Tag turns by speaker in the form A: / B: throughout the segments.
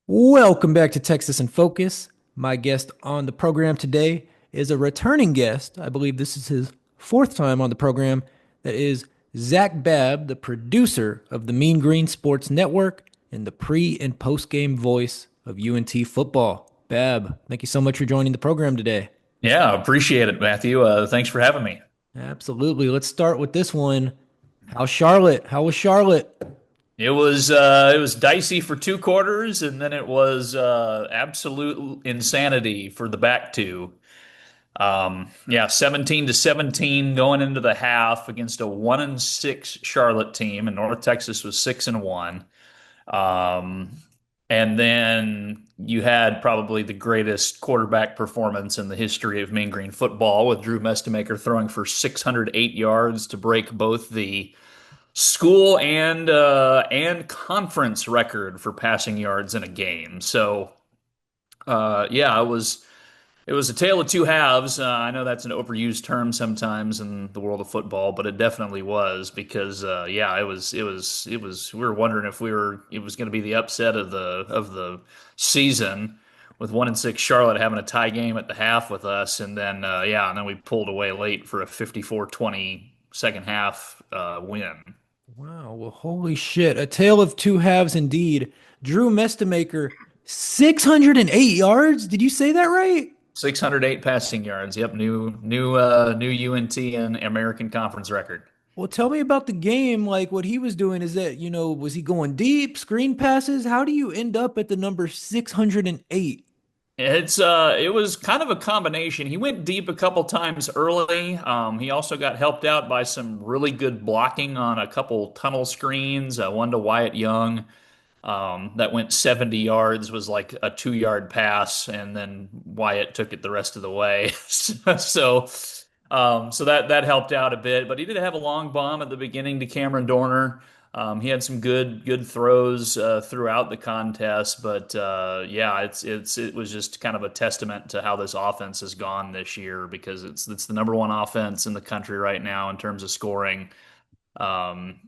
A: Welcome back to Texas in Focus. My guest on the program today is a returning guest. I believe this is his fourth time on the program. That is Zac Babb, the producer of the Mean Green Sports Network and the pre and post game voice of UNT football. Babb, thank you so much for joining the program today.
B: Yeah, appreciate it, Matthew. Thanks for having me.
A: Absolutely. Let's start with this one. How's Charlotte? How was Charlotte?
B: It was dicey for two quarters, and then it was absolute insanity for the back two. Yeah, 17-17 going into the half against a 1-6 Charlotte team, and North Texas was 6-1. Um, and then you had probably the greatest quarterback performance in the history of Mean Green football, with Drew Mestemaker throwing for 608 yards to break both the school and conference record for passing yards in a game. So yeah, it was a tale of two halves. I know that's an overused term sometimes in the world of football, but it definitely was because yeah, it was we were wondering if it was going to be the upset of the season, with 1-6 Charlotte having a tie game at the half with us, and then yeah, and then we pulled away late for a 54-20 second half win.
A: Wow, well, holy shit. A tale of two halves indeed. Drew Mestemaker, 608 yards? Did you say that right?
B: 608 passing yards. Yep, new UNT and American Conference record.
A: Well, tell me about the game. Like what he was doing is that, was he going deep, screen passes? How do you end up at the number 608?
B: It was kind of a combination. He went deep a couple times early. He also got helped out by some really good blocking on a couple tunnel screens. One to Wyatt Young, that went 70 yards, was like a 2 yard pass, and then Wyatt took it the rest of the way. So that helped out a bit. But he did have a long bomb at the beginning to Cameron Dorner. He had some good throws throughout the contest, but yeah, it was just kind of a testament to how this offense has gone this year, because it's the number one offense in the country right now in terms of scoring. Um,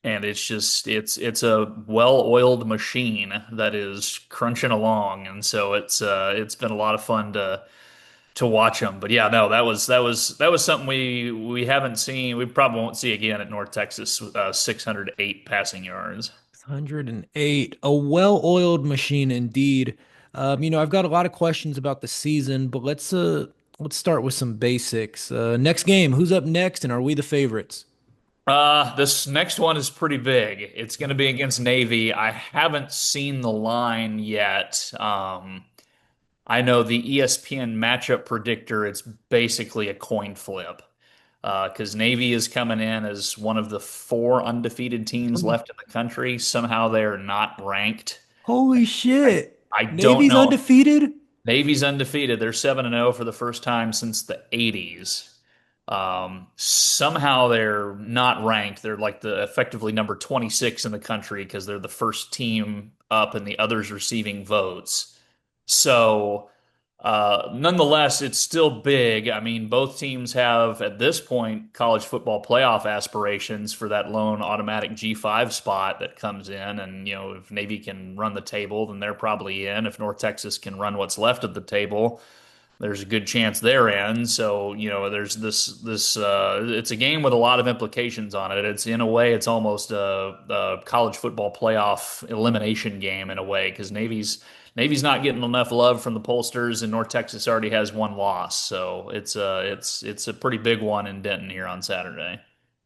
B: and it's a well-oiled machine that is crunching along, and so it's been a lot of fun to watch them. But yeah, no, that was something we haven't seen. We probably won't see again at North Texas. 608 passing yards.
A: 608. A well-oiled machine indeed. I've got a lot of questions about the season, but let's start with some basics. Next game, who's up next and are we the favorites?
B: This next one is pretty big. It's going to be against Navy. I haven't seen the line yet. I know the ESPN matchup predictor, it's basically a coin flip. Because Navy is coming in as one of the four undefeated teams left in the country. Somehow they're not ranked.
A: Holy
B: I,
A: shit.
B: I don't
A: Navy's
B: know.
A: undefeated?
B: Navy's undefeated. They're 7-0 for the first time since the 80s. Somehow they're not ranked. They're like the effectively number 26 in the country because they're the first team up and the others receiving votes. So, nonetheless, it's still big. I mean, both teams have at this point college football playoff aspirations for that lone automatic G5 spot that comes in. And, if Navy can run the table, then they're probably in. If North Texas can run what's left of the table, there's a good chance they're in. So, there's this it's a game with a lot of implications on it. It's, in a way, it's almost a college football playoff elimination game in a way, because Navy's not getting enough love from the pollsters, and North Texas already has one loss. So it's a pretty big one in Denton here on Saturday.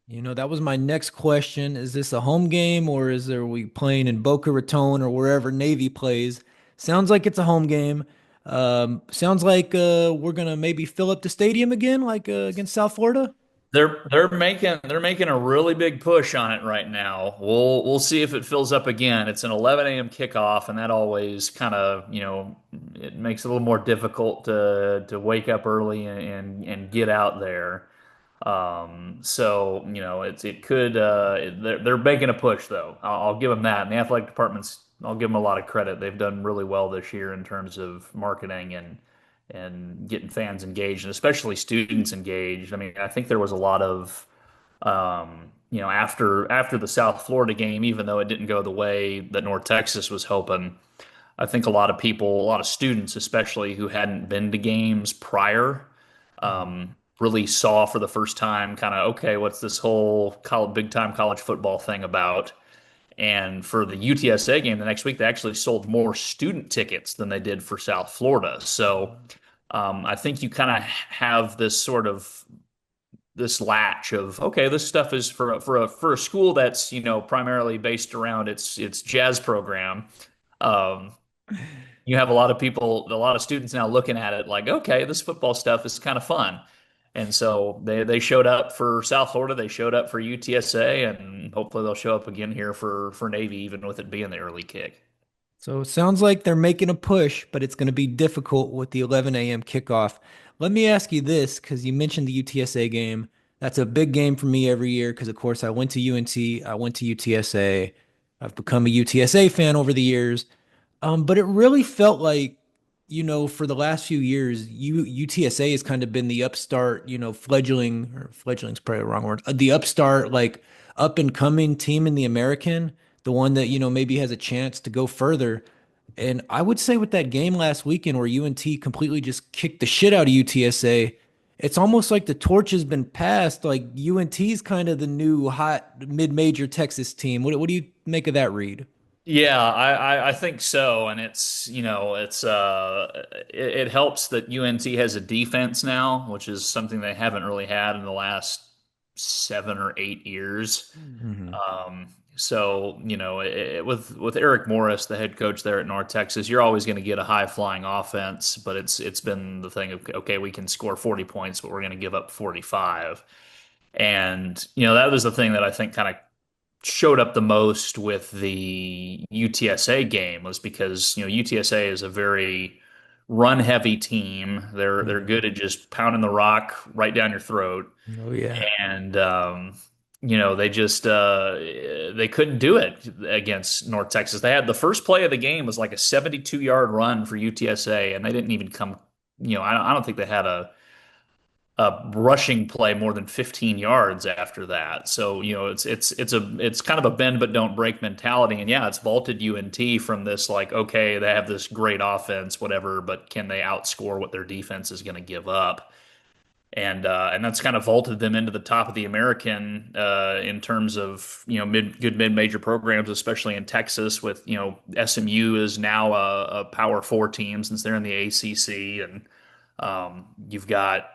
A: That was my next question. Is this a home game or are we playing in Boca Raton or wherever Navy plays? Sounds like it's a home game. Sounds like we're gonna maybe fill up the stadium again, like against South Florida.
B: They're making a really big push on it right now. We'll see if it fills up again. It's an 11 a.m. kickoff, and that always kind of, it makes it a little more difficult to wake up early and get out there. So, it could they're making a push though. I'll give them that. And the athletic departments, I'll give them a lot of credit. They've done really well this year in terms of marketing and getting fans engaged, and especially students engaged. I mean, I think there was a lot of after the South Florida game, even though it didn't go the way that North Texas was hoping, I think a lot of people, a lot of students, especially who hadn't been to games prior, really saw for the first time kind of, okay, what's this whole college, big time college football thing about? And for the UTSA game the next week, they actually sold more student tickets than they did for South Florida. So I think you kind of have this sort of this latch of okay, this stuff is for a school that's primarily based around its jazz program. Um, you have a lot of people, a lot of students now looking at it like, okay, this football stuff is kind of fun. And so they showed up for South Florida, they showed up for UTSA, and hopefully they'll show up again here for Navy, even with it being the early kick.
A: So it sounds like they're making a push, but it's going to be difficult with the 11 a.m. kickoff. Let me ask you this, because you mentioned the UTSA game. That's a big game for me every year because, of course, I went to UNT, I went to UTSA. I've become a UTSA fan over the years. But it really felt like, for the last few years, UTSA has kind of been the upstart, fledgling, or fledgling's probably the wrong word, the upstart, like up and coming team in the American, the one that, maybe has a chance to go further. And I would say with that game last weekend where UNT completely just kicked the shit out of UTSA, it's almost like the torch has been passed. Like UNT's kind of the new hot mid-major Texas team. What do you make of that read?
B: Yeah, I think so, and it helps that UNT has a defense now, which is something they haven't really had in the last 7 or 8 years.
A: Mhm.
B: With Eric Morris, the head coach there at North Texas, you're always going to get a high flying offense, but it's been the thing of okay, we can score 40 points, but we're going to give up 45. And that was the thing that I think kind of showed up the most with the UTSA game was because UTSA is a very run heavy team. They're
A: Mhm.
B: good at just pounding the rock right down your throat,
A: Oh yeah.
B: and they just they couldn't do it against North Texas. They had the first play of the game was like a 72-yard run for UTSA, and they didn't even come. I don't think they had rushing play more than 15 yards after that. So, it's kind of a bend but don't break mentality. And yeah, it's vaulted UNT from this like, okay, they have this great offense, whatever, but can they outscore what their defense is going to give up? And that's kind of vaulted them into the top of the American in terms of good mid major programs, especially in Texas. With SMU is now a Power Four team since they're in the ACC, and you've got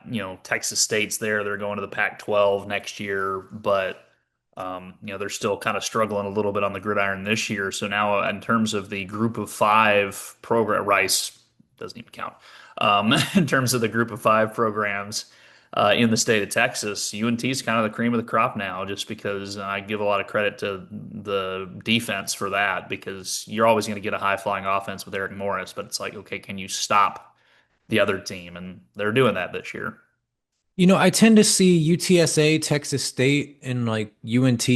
B: Texas State's there. They're going to the Pac-12 next year, but they're still kind of struggling a little bit on the gridiron this year. So now, in terms of the Group of Five program, Rice doesn't even count. In terms of the Group of Five programs in the state of Texas, UNT is kind of the cream of the crop now, just because I give a lot of credit to the defense for that, because you're always going to get a high flying offense with Eric Morris, but it's like, okay, can you stop the other team? And they're doing that this year.
A: I tend to see UTSA, Texas State, and like UNT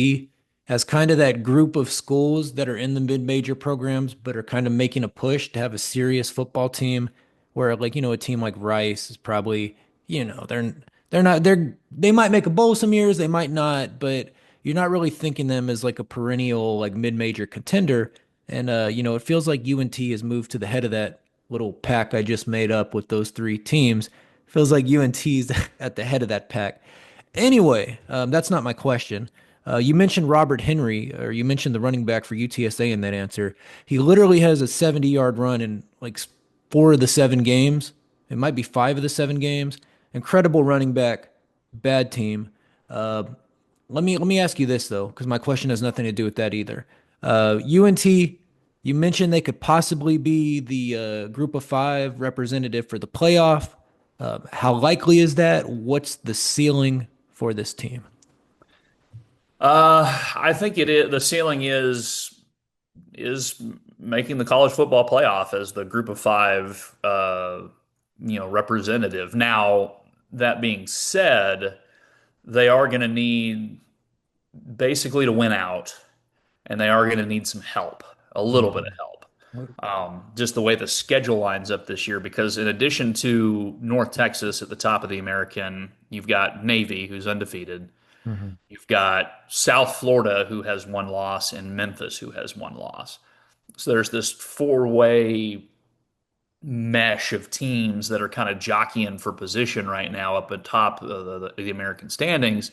A: as kind of that group of schools that are in the mid-major programs, but are kind of making a push to have a serious football team. Where like, a team like Rice is probably, they're not they might make a bowl some years, they might not, but you're not really thinking them as like a perennial like mid-major contender. And it feels like UNT has moved to the head of that little pack I just made up with those three teams. Feels like UNT's at the head of that pack. Anyway, that's not my question. You mentioned Robert Henry, or you mentioned the running back for UTSA in that answer. He literally has a 70-yard run in like 4 of the 7 games. It might be 5 of the 7 games. Incredible running back, bad team. Uh, let me ask you this though, because my question has nothing to do with that either. UNT, you mentioned they could possibly be the Group of Five representative for the playoff. How likely is that? What's the ceiling for this team?
B: I think it is. The ceiling is making the college football playoff as the Group of Five, representative. Now, that being said, they are going to need basically to win out, and they are going to need some help, a little bit of
A: Mhm.
B: help. Just the way the schedule lines up this year, because in addition to North Texas at the top of the American, you've got Navy, who's undefeated.
A: Mhm.
B: You've got South Florida, who has one loss, and Memphis, who has one loss. So there's this four-way mesh of teams that are kind of jockeying for position right now up at top of the American standings.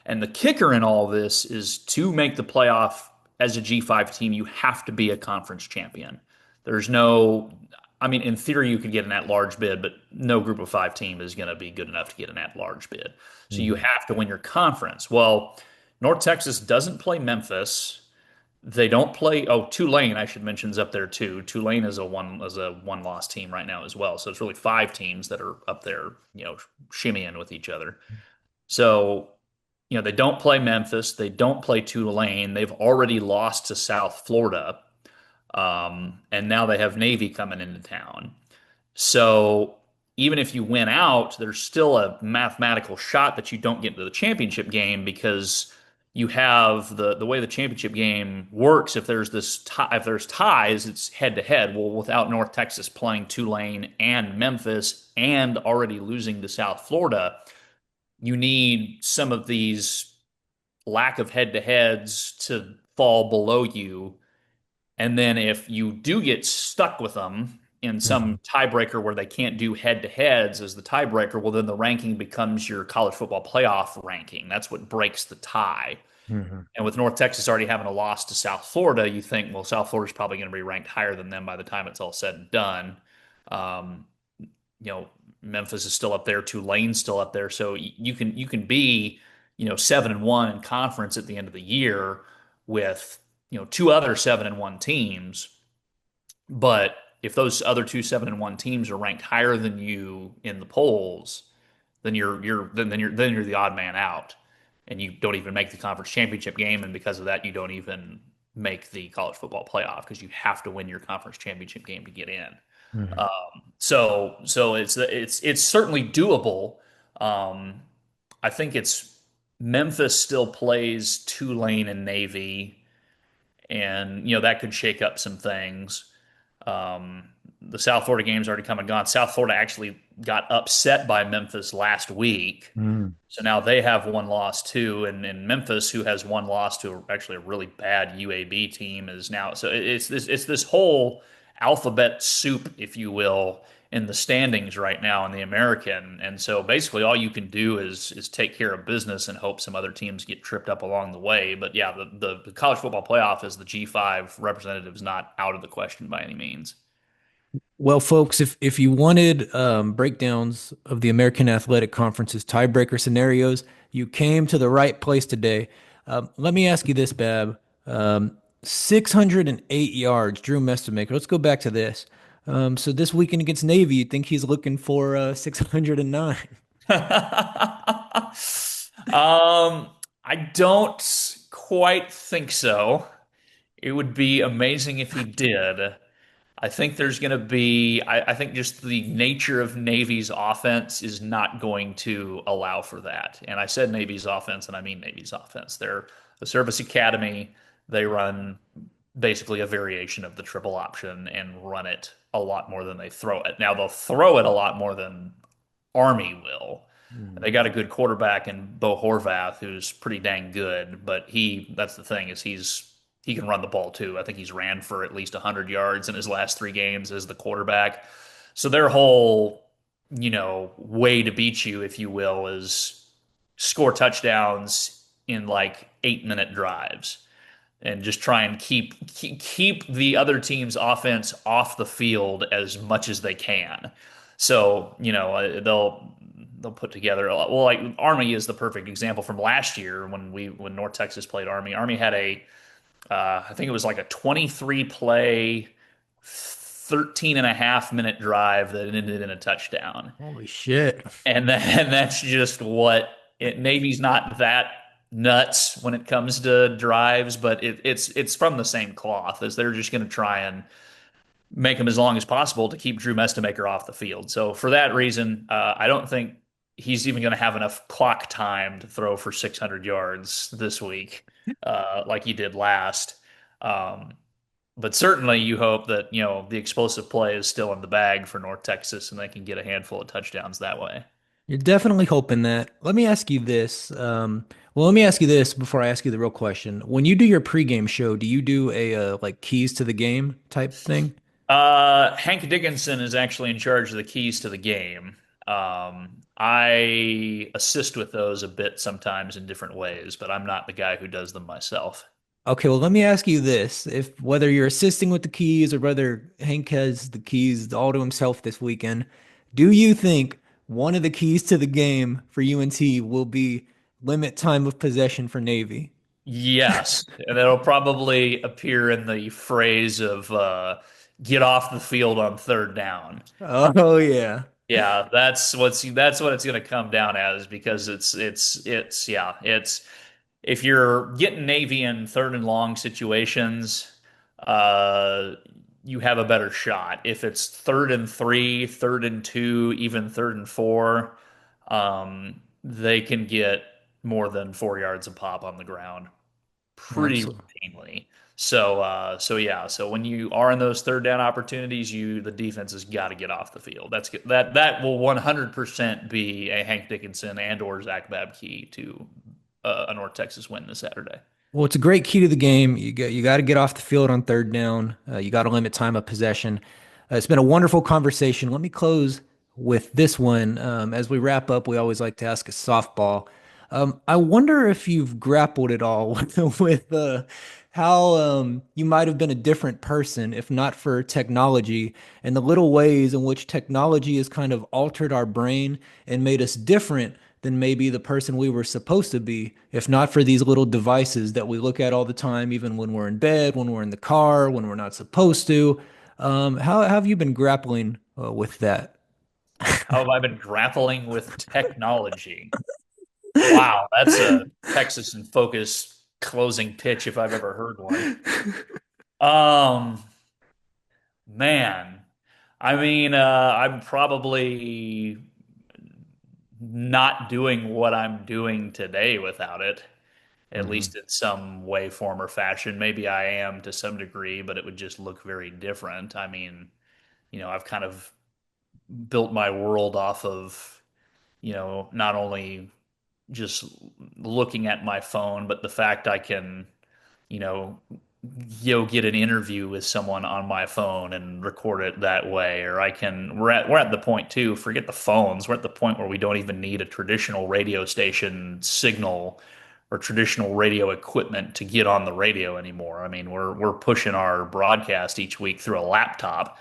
B: And the kicker in all this is to make the playoff as a G5 team, you have to be a conference champion. There's no, I mean, in theory, you could get an at-large bid, but no group of five team is going to be good enough to get an at-large bid. So you
A: Mhm.
B: have to win your conference. Well, North Texas doesn't play Memphis. They don't play. Oh, Tulane, I should mention, is up there too. Tulane is a one loss team right now as well. So it's really five teams that are up there, shimmying with each other. So, they don't play Memphis. They don't play Tulane. They've already lost to South Florida. And now they have Navy coming into town. So even if you win out, there's still a mathematical shot that you don't get into the championship game because you have the way the championship game works. If there's ties, it's head to head. Well, without North Texas playing Tulane and Memphis and already losing to South Florida, you need some of these lack of head to heads to fall below you, and then if you do get stuck with them in
A: Mhm.
B: some tiebreaker where they can't do head to heads as the tiebreaker, well, then the ranking becomes your college football playoff ranking. That's what breaks the tie.
A: Mhm.
B: And with North Texas already having a loss to South Florida, you think, well, South Florida's probably going to be ranked higher than them by the time it's all said and done. Um, you know, Memphis is still up there, Tulane's still up there, so you can be 7-1 in conference at the end of the year with two other 7-1 teams, but if those other two 7-1 teams are ranked higher than you in the polls, then you're the odd man out, and you don't even make the conference championship game, and because of that, you don't even make the college football playoff because you have to win your conference championship game to get in.
A: Mhm.
B: So it's certainly doable. Um, I think it's Memphis still plays Tulane and Navy, and that could shake up some things. The South Florida game's already come and gone. South Florida actually got upset by Memphis last week.
A: Mhm.
B: So now they have one loss too, and Memphis, who has one loss to actually a really bad UAB team, is now. So it's this whole alphabet soup, if you will, in the standings right now in the American. And so basically, all you can do is take care of business and hope some other teams get tripped up along the way. But yeah, the college football playoff as the G5 representative is not out of the question by any means.
A: Well, folks, if you wanted breakdowns of the American Athletic Conference's tiebreaker scenarios, you came to the right place today. Let me ask you this, Bab. 608 yards, Drew Mestamaker. Let's go back to this. So this weekend against Navy, you think he's looking for 609?
B: I don't quite think so. It would be amazing if he did. I think there's going to be, I think just the nature of Navy's offense is not going to allow for that. And I said Navy's offense, and I mean Navy's offense. They're a service academy. They run basically a variation of the triple option and run it a lot more than they throw it. Now, they'll throw it a lot more than Army will.
A: Mhm.
B: They got a good quarterback in Bo Horvath, who's pretty dang good, but that's the thing is he can run the ball too. I think he's ran for at least 100 yards in his last three games as the quarterback. So their whole, way to beat you, if you will, is score touchdowns in like 8-minute drives and just try and keep the other team's offense off the field as much as they can. So, they'll put together a lot. Well, like Army is the perfect example from last year when North Texas played Army. Army had I think it was like a 23 play, 13 and a half minute drive that ended in a touchdown.
A: Holy shit.
B: And that's just Navy's not that nuts when it comes to drives, but it's from the same cloth as they're just going to try and make them as long as possible to keep Drew Mestamaker off the field. So for that reason, I don't think he's even going to have enough clock time to throw for 600 yards this week, like he did last. Um, but certainly you hope that, the explosive play is still in the bag for North Texas and they can get a handful of touchdowns that way.
A: You're definitely hoping that. Let me ask you this. Let me ask you this before I ask you the real question. When you do your pregame show, do you do a like keys to the game type thing?
B: Hank Dickinson is actually in charge of the keys to the game. I assist with those a bit sometimes in different ways, but I'm not the guy who does them myself.
A: Okay, well, let me ask you this. If whether you're assisting with the keys or whether Hank has the keys all to himself this weekend, do you think one of the keys to the game for UNT will be limit time of possession for Navy?
B: Yes, and it'll probably appear in the phrase of "get off the field on third down."
A: Oh yeah.
B: Yeah, that's what it's going to come down as because it's yeah, it's if you're getting Navy in third and long situations, uh, you have a better shot. If it's third and three, third and two, even third and four, they can get more than 4 yards a pop on the ground pretty
A: Absolutely.
B: routinely. So yeah. So when you are in those third down opportunities, the defense has got to get off the field. That will 100% be a Hank Dickinson and or Zac Babb key to a North Texas win this Saturday.
A: Well, it's a great key to the game. You got to get off the field on third down. You got to limit time of possession. It's been a wonderful conversation. Let me close with this one. As we wrap up, we always like to ask a softball. I wonder if you've grappled at all with how you might have been a different person if not for technology and the little ways in which technology has kind of altered our brain and made us different than maybe the person we were supposed to be if not for these little devices that we look at all the time, even when we're in bed, when we're in the car, when we're not supposed to. How have you been grappling with that?
B: How have I been grappling with technology? Wow, that's a Texas in focus closing pitch if I've ever heard one. Um, man, I mean, I'm probably not doing what I'm doing today without it, at
A: Hmm.
B: least in some way, form, or fashion. Maybe I am to some degree, but it would just look very different. I mean, I've kind of built my world off of, not only just looking at my phone, but the fact I can you know, get an interview with someone on my phone and record it that way. Or we're at the point too, forget the phones. We're at the point where we don't even need a traditional radio station signal or traditional radio equipment to get on the radio anymore. I mean, we're pushing our broadcast each week through a laptop.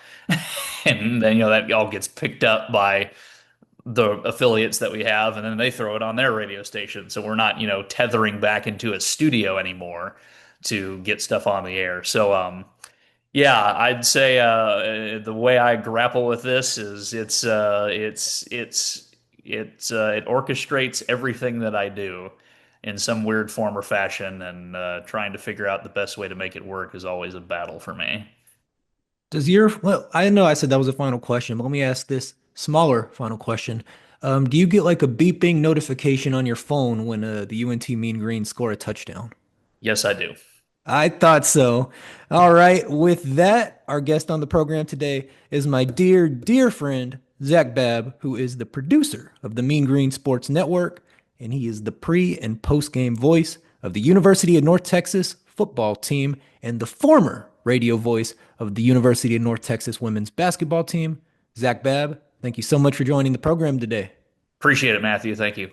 B: And then, that all gets picked up by the affiliates that we have, and then they throw it on their radio station. So we're not, tethering back into a studio anymore to get stuff on the air. So, yeah, I'd say the way I grapple with this is it orchestrates everything that I do in some weird form or fashion, and trying to figure out the best way to make it work is always a battle for me.
A: Well, I know I said that was a final question, but let me ask this smaller final question. Do you get like a beeping notification on your phone when the UNT Mean Green score a touchdown?
B: Yes, I do.
A: I thought so. All right. With that, our guest on the program today is my dear, dear friend, Zac Babb, who is the producer of the Mean Green Sports Network, and he is the pre and post game voice of the University of North Texas football team and the former radio voice of the University of North Texas women's basketball team. Zac Babb, thank you so much for joining the program today.
B: Appreciate it, Matthew. Thank you.